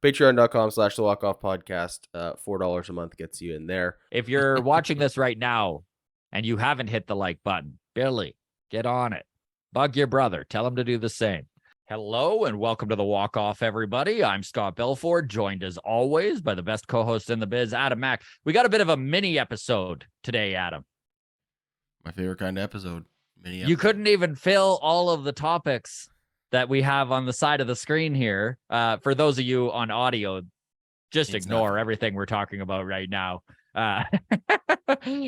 Patreon.com/the Walk Off Podcast. $4 a month gets you in there. If you're watching this right now and you haven't hit the like button, Billy, get on it. Bug your brother. Tell him to do the same. Hello and welcome to the Walk Off, everybody. I'm Scott Belford, joined as always by the best co-host in the biz, Adam Mack. We got a bit of a mini episode today, Adam. My favorite kind of episode. Mini episode. You couldn't even fill all of the topics that we have on the side of the screen here. For those of you on audio, just ignore everything we're talking about right now.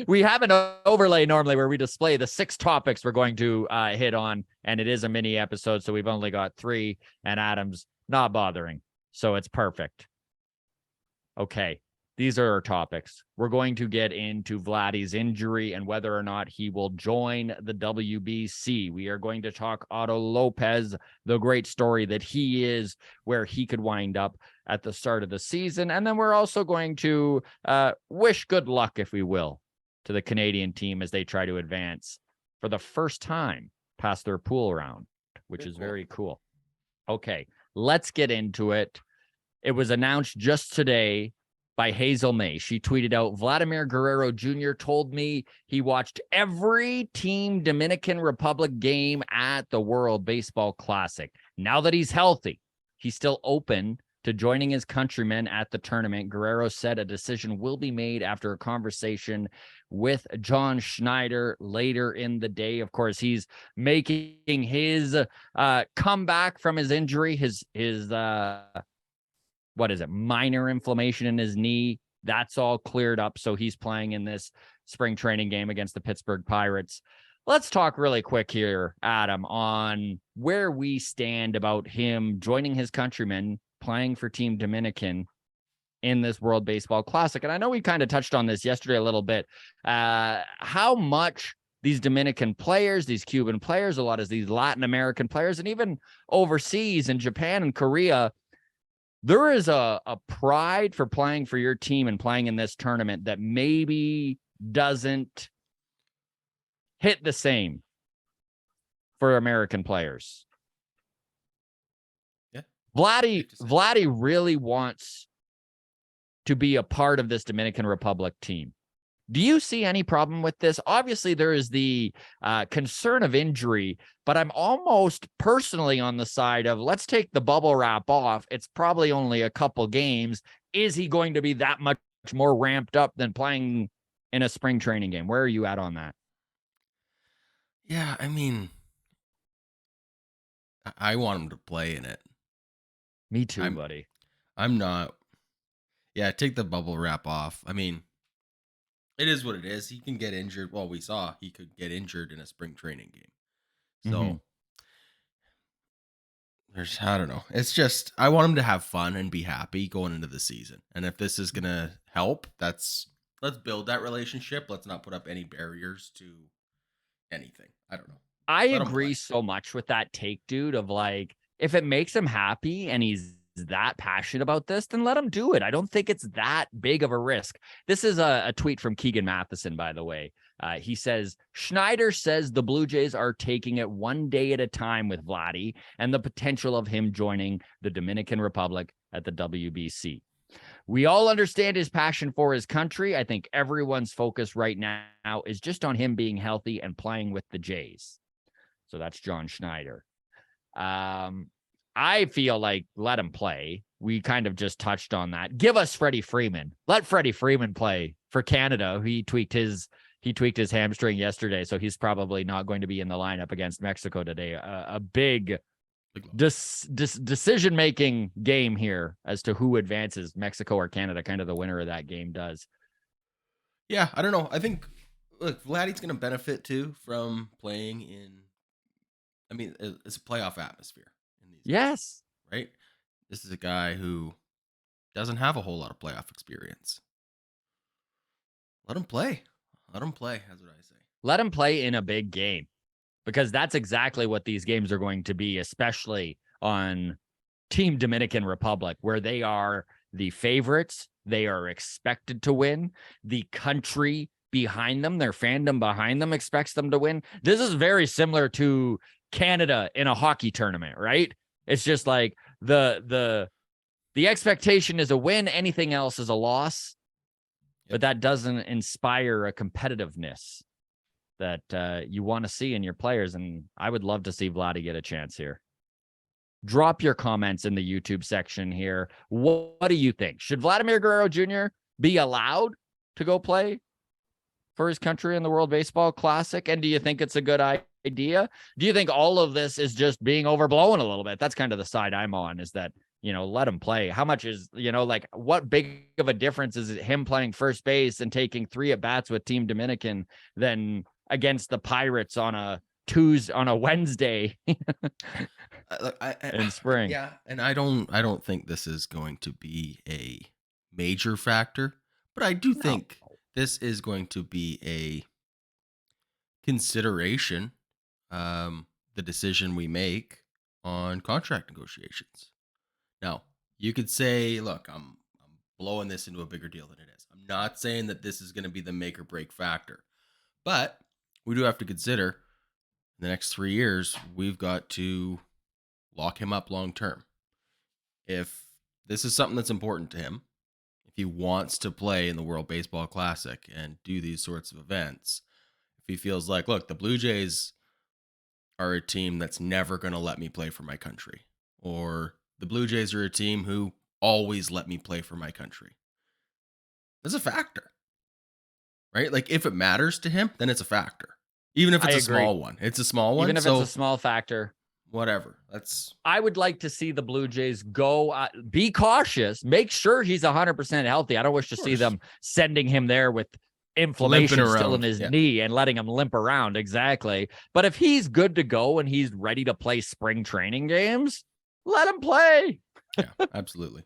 We have an overlay normally where we display the 6 topics we're going to hit on, and it is a mini episode, so we've only got 3, and Adam's not bothering, so it's perfect. Okay, these are our topics. We're going to get into Vladdy's injury and whether or not he will join the WBC. We are going to talk Otto Lopez, the great story that he is, where he could wind up at the start of the season. And then we're also going to wish good luck, if we will, to the Canadian team as they try to advance for the first time past their pool round, which is very cool. Okay, let's get into it. It was announced just today by Hazel May. She tweeted out, Vladimir Guerrero Jr. told me he watched every Team Dominican Republic game at the World Baseball Classic. Now that he's healthy, he's still open to joining his countrymen at the tournament. Guerrero said a decision will be made after a conversation with John Schneider later in the day. Of course, he's making his comeback from his injury, his minor inflammation in his knee. That's all cleared up. So he's playing in this spring training game against the Pittsburgh Pirates. Let's talk really quick here, Adam, on where we stand about him joining his countrymen, playing for Team Dominican in this World Baseball Classic. And I know we kind of touched on this yesterday a little bit, how much these Dominican players, these Cuban players, a lot of these Latin American players, and even overseas in Japan and Korea, there is a pride for playing for your team and playing in this tournament that maybe doesn't hit the same for American players. Yeah. Vladdy really wants to be a part of this Dominican Republic team. Do you see any problem with this? Obviously, there is the concern of injury, but I'm almost personally on the side of let's take the bubble wrap off. It's probably only a couple games. Is he going to be that much more ramped up than playing in a spring training game? Where are you at on that? Yeah, I mean, I want him to play in it. Me too, buddy. I'm not. Yeah, take the bubble wrap off. I mean, it is what it is. He can get injured. Well, we saw he could get injured in a spring training game. So I don't know. It's just, I want him to have fun and be happy going into the season. And if this is going to help, let's build that relationship. Let's not put up any barriers to anything. I don't know. I agree so much with that take, dude, of like, if it makes him happy and he's that passionate about this, then let him do it. I don't think it's that big of a risk. This is a tweet from Keegan Matheson, by the way. He says, Schneider says the Blue Jays are taking it one day at a time with Vladdy and the potential of him joining the Dominican Republic at the WBC. We all understand his passion for his country. I think everyone's focus right now is just on him being healthy and playing with the Jays. So that's John Schneider. I feel like let him play. We kind of just touched on that. Give us Freddie Freeman. Let Freddie Freeman play for Canada. He tweaked his hamstring yesterday, so he's probably not going to be in the lineup against Mexico today. A big decision-making game here as to who advances, Mexico or Canada. Kind of the winner of that game does. Yeah, I don't know. I think, look, Vladdy's going to benefit too from playing in, I mean, it's a playoff atmosphere. Yes. Right? This is a guy who doesn't have a whole lot of playoff experience. Let him play. Let him play, that's what I say. Let him play in a big game, because that's exactly what these games are going to be, especially on Team Dominican Republic, where they are the favorites. They are expected to win. The country behind them, their fandom behind them, expects them to win. This is very similar to Canada in a hockey tournament, right? It's just like the the expectation is a win. Anything else is a loss. Yep. But that doesn't inspire a competitiveness that you want to see in your players. And I would love to see Vladdy get a chance here. Drop your comments in the YouTube section here. What do you think? Should Vladimir Guerrero Jr. be allowed to go play for his country in the World Baseball Classic? And do you think it's a good idea? Do you think all of this is just being overblown a little bit? That's kind of the side I'm on, is that, let him play. How much is, like, what big of a difference is it him playing first base and taking 3 at-bats with Team Dominican than against the Pirates on a Wednesday in spring? Yeah, and I don't think this is going to be a major factor, but I do think this is going to be a consideration, the decision we make on contract negotiations. Now, you could say, look, I'm blowing this into a bigger deal than it is. I'm not saying that this is going to be the make or break factor, but we do have to consider in the next 3 years, we've got to lock him up long term. If this is something that's important to him, if he wants to play in the World Baseball Classic and do these sorts of events, if he feels like, look, the Blue Jays are a team that's never going to let me play for my country, or the Blue Jays are a team who always let me play for my country, that's a factor, right? Like, if it matters to him, then it's a factor. Even if it's a small one. It's a small one. Even if it's a small factor. Whatever. I would like to see the Blue Jays go, be cautious, make sure he's 100% healthy. I don't wish to see them sending him there with inflammation still in his knee and letting him limp around. Exactly. But if he's good to go and he's ready to play spring training games, let him play. Yeah, absolutely.